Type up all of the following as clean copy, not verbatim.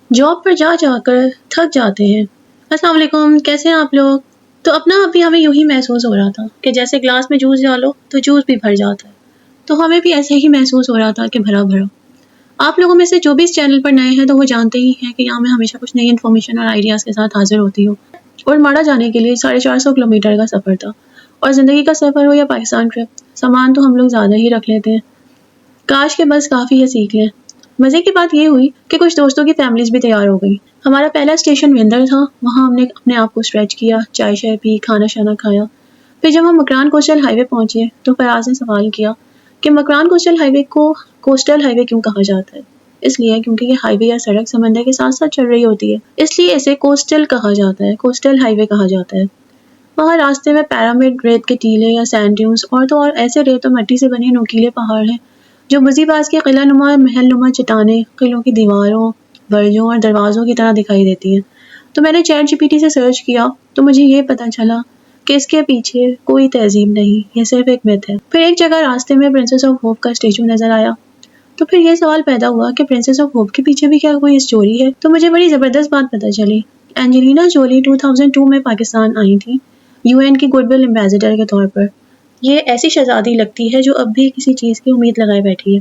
Job پر جا جا کر تھک جاتے ہیں۔ السلام علیکم، کیسے ہیں آپ لوگ؟ تو اپنا ابھی ہمیں یوں ہی محسوس ہو رہا تھا کہ جیسے گلاس میں جوس ڈالو تو جوس بھی بھر جاتا ہے، تو ہمیں بھی ایسے ہی محسوس ہو رہا تھا کہ بھرا بھرا۔ آپ لوگوں میں سے جو بھی اس چینل پر نئے ہیں تو وہ جانتے ہی ہیں کہ یہاں میں ہمیشہ کچھ نئی انفارمیشن اور آئیڈیاز کے ساتھ حاضر ہوتی ہوں۔ اور ماڑا جانے کے لیے 450 کلومیٹر کا سفر تھا، اور زندگی کا سفر ہو یا پاکستان ٹرپ، سامان تو ہم لوگ زیادہ ہی رکھ لیتے ہیں۔ کاش کہ بس کافی ہے سیکھ لیں۔ مزے کی بات یہ ہوئی کہ کچھ دوستوں کی فیملیز بھی تیار ہو گئی۔ ہمارا پہلا اسٹیشن وندر تھا، وہاں ہم نے اپنے آپ کو اسٹریچ کیا، چائے شائے پی، کھانا شانا کھایا۔ پھر جب ہم مکران کوسٹل ہائی وے پہنچے تو فراز نے سوال کیا کہ مکران کوسٹل ہائی وے کو کوسٹل ہائی وے کیوں کہا جاتا ہے؟ اس لیے کیونکہ یہ ہائی وے یا سڑک سمندر کے ساتھ ساتھ چل رہی ہوتی ہے، اس لیے اسے کوسٹل کہا جاتا ہے، کوسٹل ہائی وے کہا جاتا ہے۔ وہاں راستے میں پیرامڈ، ریت کے ٹیلے یا سینڈ ڈیونز اور ایسے ریت و مٹی سے بنے نوکیلے پہاڑ ہیں جو بزی باز کے قلعہ نما محل نما چٹانیں قلعوں کی دیواروں، برجوں اور دروازوں کی طرح دکھائی دیتی ہیں۔ تو میں نے چیٹ جی پی ٹی سے سرچ کیا تو مجھے یہ پتہ چلا کہ اس کے پیچھے کوئی تہذیب نہیں، یہ صرف ایک میتھ ہے۔ پھر ایک جگہ راستے میں پرنسس آف ہوپ کا اسٹیچو نظر آیا، تو پھر یہ سوال پیدا ہوا کہ پرنسس آف ہوپ کے پیچھے بھی کیا کوئی اسٹوری ہے؟ تو مجھے بڑی زبردست بات پتہ چلی۔ اینجلینا جولی 2002 میں پاکستان آئی تھی یو این کی گڈ ول ایمبیسڈر کے طور پر۔ یہ ایسی شہزادی لگتی ہے جو اب بھی کسی چیز کی امید لگائے بیٹھی ہے۔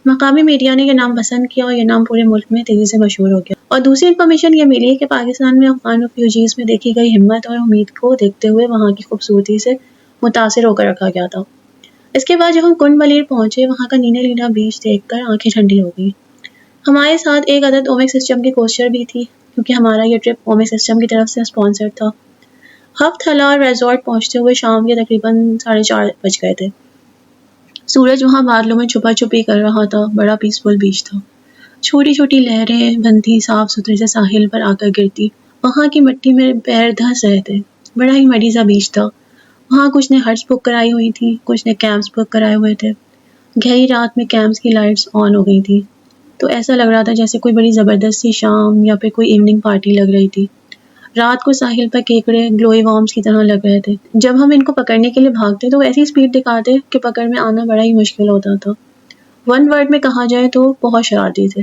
مقامی میڈیا نے یہ نام پسند کیا اور یہ نام پورے ملک میں تیزی سے مشہور ہو گیا۔ اور دوسری انفارمیشن یہ ملی کہ پاکستان میں افغان ریفیوجیز میں دیکھی گئی ہمت اور امید کو دیکھتے ہوئے وہاں کی خوبصورتی سے متاثر ہو کر رکھا گیا تھا۔ اس کے بعد جب ہم کنڈ ملیر پہنچے، وہاں کا نینا لینا بیچ دیکھ کر آنکھیں ٹھنڈی ہو گئی۔ ہمارے ساتھ ایک عدد اومک سسٹم کی کوسچر بھی تھی، کیونکہ ہمارا یہ ٹرپ اومک سسٹم کی طرف سے اسپانسر تھا۔ ہفت حلال ریزورٹ پہنچتے ہوئے شام کے تقریباً 4:30 بج گئے تھے۔ سورج وہاں بادلوں میں چھپا چھپی کر رہا تھا، بڑا پیسفل بیچ تھا۔ چھوٹی چھوٹی لہریں بنتی صاف ستھرے سے ساحل پر آ کر گرتی، وہاں کی مٹی میں پیر دھنس رہے تھے۔ بڑا ہی مڈی سا بیچ تھا۔ وہاں کچھ نے ہٹس بک کرائی ہوئی تھی، کچھ نے کیمپس بک کرائے ہوئے تھے۔ گہری رات میں کیمپس کی لائٹس آن ہو گئی تھی تو ایسا لگ رہا تھا جیسے کوئی بڑی زبردست سی شام یا پھر کوئی ایوننگ پارٹی لگ رہی تھی۔ رات کو ساحل پر کیکڑے گلوئی وارمز کی طرح لگ رہے تھے۔ جب ہم ان کو پکڑنے کے لیے بھاگتے تو وہ ایسی سپیڈ دکھاتے کہ پکڑ میں آنا بڑا ہی مشکل ہوتا تھا۔ ون ورڈ میں کہا جائے تو بہت شرارتی تھے۔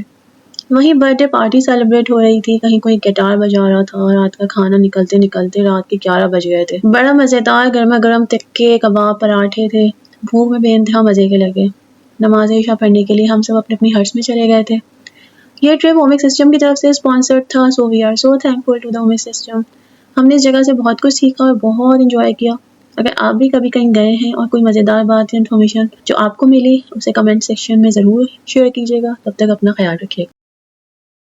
وہیں برتھ ڈے پارٹی سیلیبریٹ ہو رہی تھی، کہیں کوئی گٹار بجا رہا تھا، رات کا کھانا نکلتے نکلتے رات کے 11 بج گئے تھے۔ بڑا مزیدار گرما گرم تکے، کباب، پراٹھے تھے۔ بھوک میں بے انتہا مزے کے لگے۔ نماز عشاء پڑھنے کے لیے ہم سب اپنی اپنی ہٹس میں چلے گئے تھے۔ یہ ٹرپ اومک سسٹم کی طرف سے اسپانسرڈ تھا، so we are so thankful to the اومک سسٹم۔ ہم نے اس جگہ سے بہت کچھ سیکھا اور بہت انجوائے کیا۔ اگر آپ بھی کبھی کہیں گئے ہیں اور کوئی مزیدار بات یا انفارمیشن جو آپ کو ملی اسے کمنٹ سیکشن میں ضرور شیئر کیجیے گا۔ تب تک اپنا خیال رکھیے گا۔